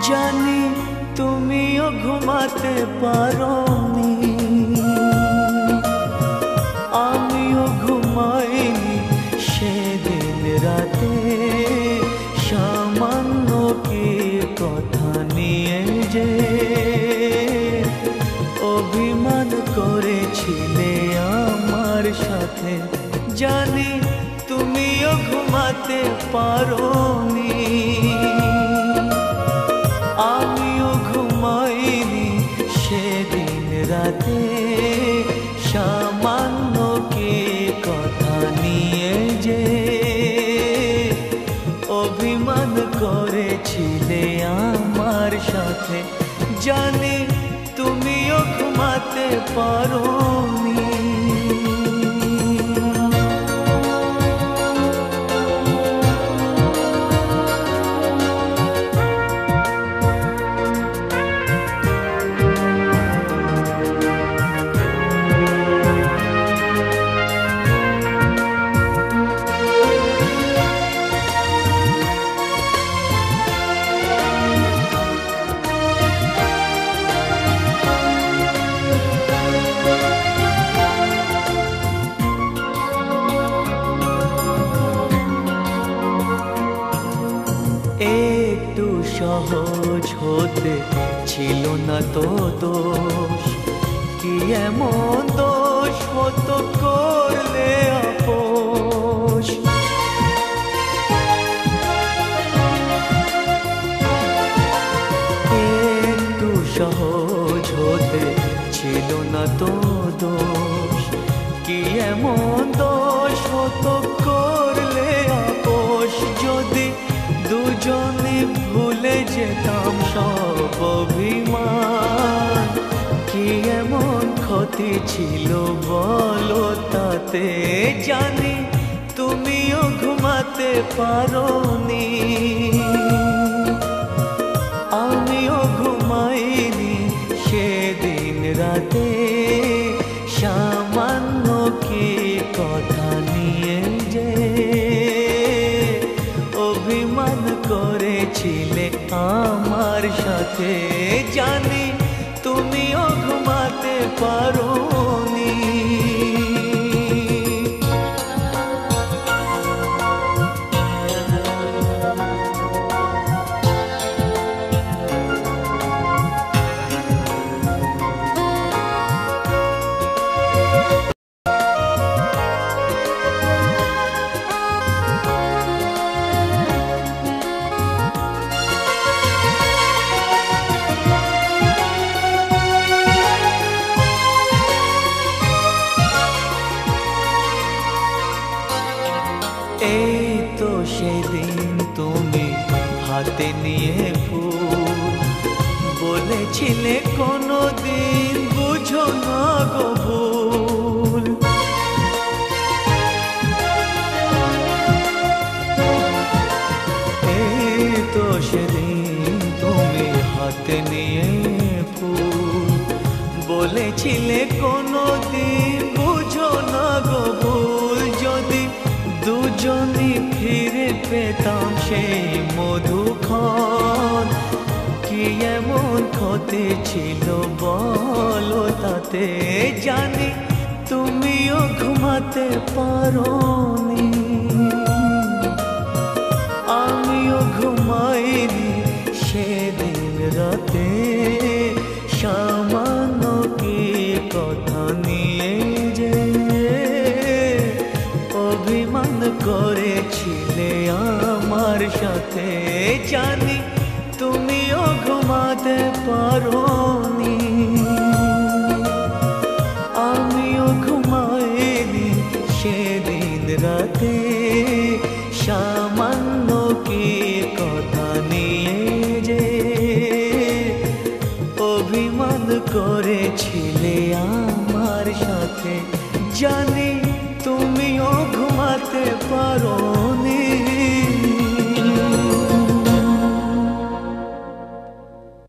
জানি তুমিও ঘুমাতে পারোনি, আমিও ঘুমাইনি সেদিন রাতে। সামান্য কি কথা নিয়ে যে অভিমান করেছিলে আমার সাথে, জানি তুমিও ঘুমাতে পারোনি, আমিও ঘুমাইনি সেদিন রাতে। সামান্য কি কথা নিয়ে যে অভিমান করেছিলে আমার সাথে, জানি তুমিও ঘুমাতে পারোনি। একটু সহজ হতে ছিল না তো দোষ, কি এমন দোষ হতো করলে আপোষ। একটু সহজ হতে ছিল না তো দোষ, কি এমন দোষ হতো করলে আপোষ। যদি দুজনে ভুলে যেতাম সব অভিমান, কি এমন ক্ষতি ছিল বলো তাতে। জানি তুমিও ঘুমাতে পারোনি, আমিও ঘুমাইনি সেদিন রাতে। সামান্য কি কথা নিয়ে যে অভিমান করেছিলে আমার সাথে, জানি তুমিও ঘুমাতে পারোনি। এই তো সেদিন তুমি হাতে নিয়ে ফুল, বলেছিলে কোনোদিন বুঝো না গো ভুল। এই তো সেদিন তুমি হাতে নিয়ে ফুল, বলেছিলে কোনোদিন বুঝো না গো ভুল। যদি দুজনে ফিরে পেতাম সেই মধুক্ষণ, কি এমন ক্ষতি ছিল বলো তাতে। জানি তুমিও ঘুমাতে পারোনি, আমিও ঘুমাইনি সেদিন রাতে। সামান্য কি কথা নিয়ে যে অভিমান করেছিলে আমার সাথে, জানি তুমিও ঘুমাতে পারোনি, আমিও ঘুমাইনি সেদিন রাতে। সামান্য কি কথা নিয়ে যে অভিমান করেছিলে আমার সাথে, জানি তুমিও ঘুমাতে পারো।